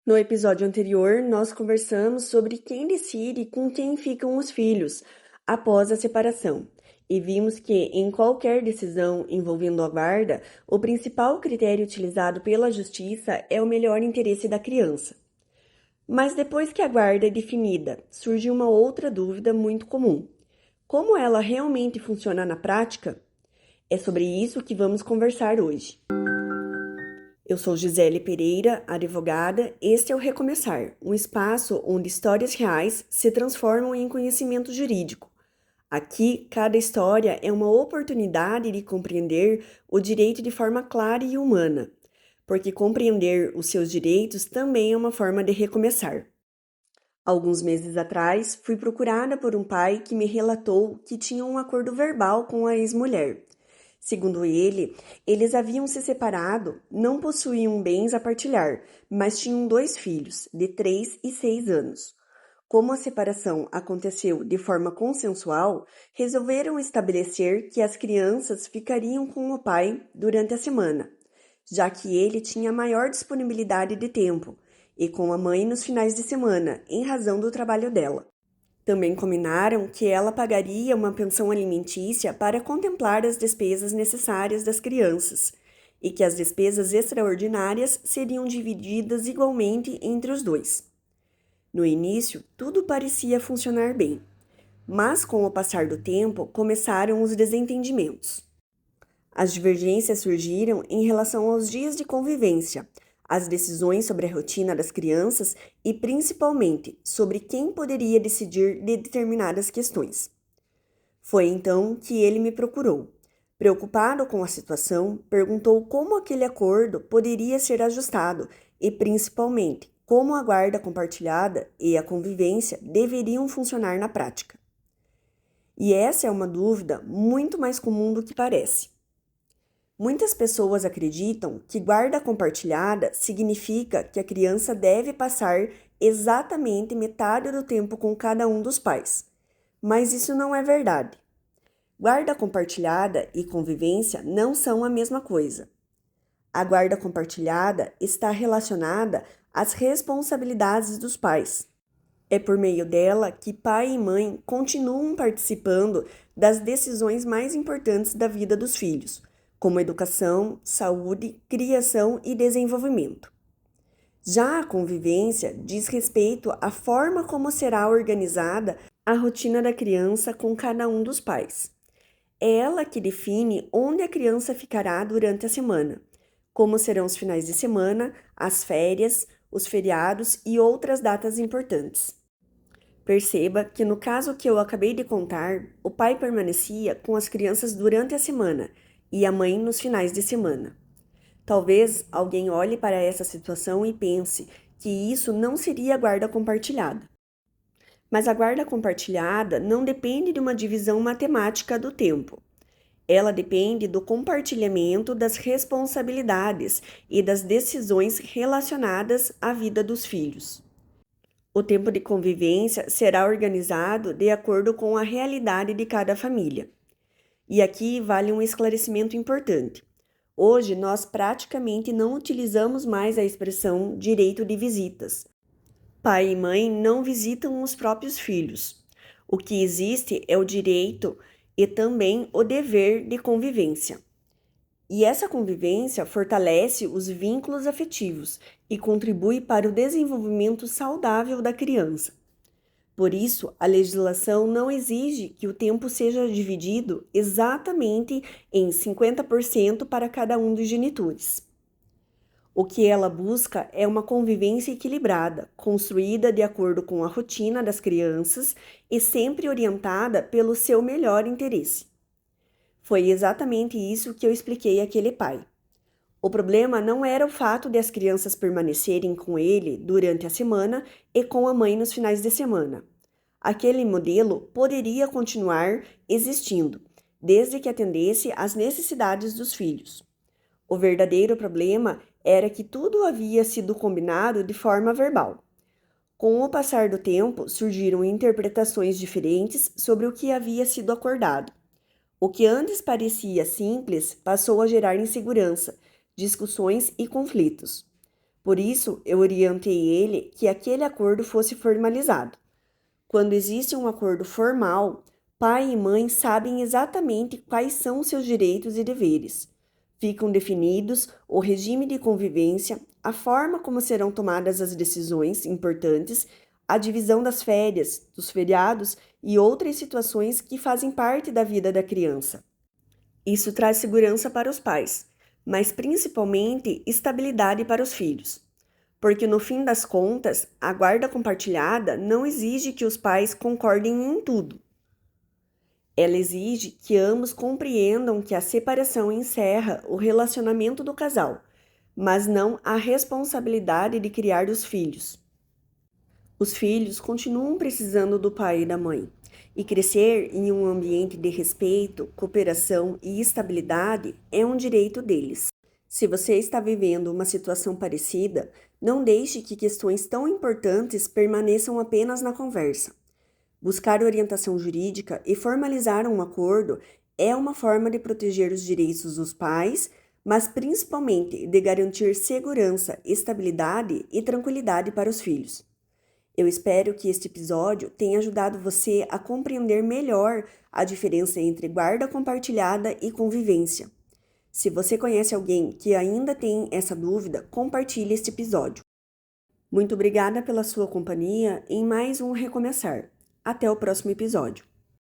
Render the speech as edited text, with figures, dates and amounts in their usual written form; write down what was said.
No episódio anterior, nós conversamos sobre quem decide com quem ficam os filhos após a separação, e vimos que, em qualquer decisão envolvendo a guarda, o principal critério utilizado pela justiça é o melhor interesse da criança. Mas depois que a guarda é definida, surge uma outra dúvida muito comum: como ela realmente funciona na prática? É sobre isso que vamos conversar hoje. Eu sou Gisele Pereira, advogada. Este é o Recomeçar, um espaço onde histórias reais se transformam em conhecimento jurídico. Aqui, cada história é uma oportunidade de compreender o direito de forma clara e humana, porque compreender os seus direitos também é uma forma de recomeçar. Alguns meses atrás, fui procurada por um pai que me relatou que tinha um acordo verbal com a ex-mulher. Segundo ele, eles haviam se separado, não possuíam bens a partilhar, mas tinham 2 filhos, de 3 e 6 anos. Como a separação aconteceu de forma consensual, resolveram estabelecer que as crianças ficariam com o pai durante a semana, já que ele tinha maior disponibilidade de tempo, e com a mãe nos finais de semana, em razão do trabalho dela. Também combinaram que ela pagaria uma pensão alimentícia para contemplar as despesas necessárias das crianças e que as despesas extraordinárias seriam divididas igualmente entre os dois. No início, tudo parecia funcionar bem, mas com o passar do tempo começaram os desentendimentos. As divergências surgiram em relação aos dias de convivência, as decisões sobre a rotina das crianças e, principalmente, sobre quem poderia decidir de determinadas questões. Foi então que ele me procurou. Preocupado com a situação, perguntou como aquele acordo poderia ser ajustado e, principalmente, como a guarda compartilhada e a convivência deveriam funcionar na prática. E essa é uma dúvida muito mais comum do que parece. Muitas pessoas acreditam que guarda compartilhada significa que a criança deve passar exatamente metade do tempo com cada um dos pais, mas isso não é verdade. Guarda compartilhada e convivência não são a mesma coisa. A guarda compartilhada está relacionada às responsabilidades dos pais. É por meio dela que pai e mãe continuam participando das decisões mais importantes da vida dos filhos, como educação, saúde, criação e desenvolvimento. Já a convivência diz respeito à forma como será organizada a rotina da criança com cada um dos pais. É ela que define onde a criança ficará durante a semana, como serão os finais de semana, as férias, os feriados e outras datas importantes. Perceba que no caso que eu acabei de contar, o pai permanecia com as crianças durante a semana e a mãe nos finais de semana. Talvez alguém olhe para essa situação e pense que isso não seria guarda compartilhada. Mas a guarda compartilhada não depende de uma divisão matemática do tempo. Ela depende do compartilhamento das responsabilidades e das decisões relacionadas à vida dos filhos. O tempo de convivência será organizado de acordo com a realidade de cada família. E aqui vale um esclarecimento importante. Hoje, nós praticamente não utilizamos mais a expressão direito de visitas. Pai e mãe não visitam os próprios filhos. O que existe é o direito e também o dever de convivência. E essa convivência fortalece os vínculos afetivos e contribui para o desenvolvimento saudável da criança. Por isso, a legislação não exige que o tempo seja dividido exatamente em 50% para cada um dos genitores. O que ela busca é uma convivência equilibrada, construída de acordo com a rotina das crianças e sempre orientada pelo seu melhor interesse. Foi exatamente isso que eu expliquei àquele pai. O problema não era o fato de as crianças permanecerem com ele durante a semana e com a mãe nos finais de semana. Aquele modelo poderia continuar existindo, desde que atendesse às necessidades dos filhos. O verdadeiro problema era que tudo havia sido combinado de forma verbal. Com o passar do tempo, surgiram interpretações diferentes sobre o que havia sido acordado. O que antes parecia simples passou a gerar insegurança, discussões e conflitos. Por isso, eu orientei ele que aquele acordo fosse formalizado. Quando existe um acordo formal, pai e mãe sabem exatamente quais são os seus direitos e deveres. Ficam definidos o regime de convivência, a forma como serão tomadas as decisões importantes, a divisão das férias, dos feriados e outras situações que fazem parte da vida da criança. Isso traz segurança para os pais, mas principalmente estabilidade para os filhos. Porque no fim das contas, a guarda compartilhada não exige que os pais concordem em tudo. Ela exige que ambos compreendam que a separação encerra o relacionamento do casal, mas não a responsabilidade de criar os filhos. Os filhos continuam precisando do pai e da mãe, e crescer em um ambiente de respeito, cooperação e estabilidade é um direito deles. Se você está vivendo uma situação parecida, não deixe que questões tão importantes permaneçam apenas na conversa. Buscar orientação jurídica e formalizar um acordo é uma forma de proteger os direitos dos pais, mas principalmente de garantir segurança, estabilidade e tranquilidade para os filhos. Eu espero que este episódio tenha ajudado você a compreender melhor a diferença entre guarda compartilhada e convivência. Se você conhece alguém que ainda tem essa dúvida, compartilhe este episódio. Muito obrigada pela sua companhia em mais um Recomeçar. Até o próximo episódio.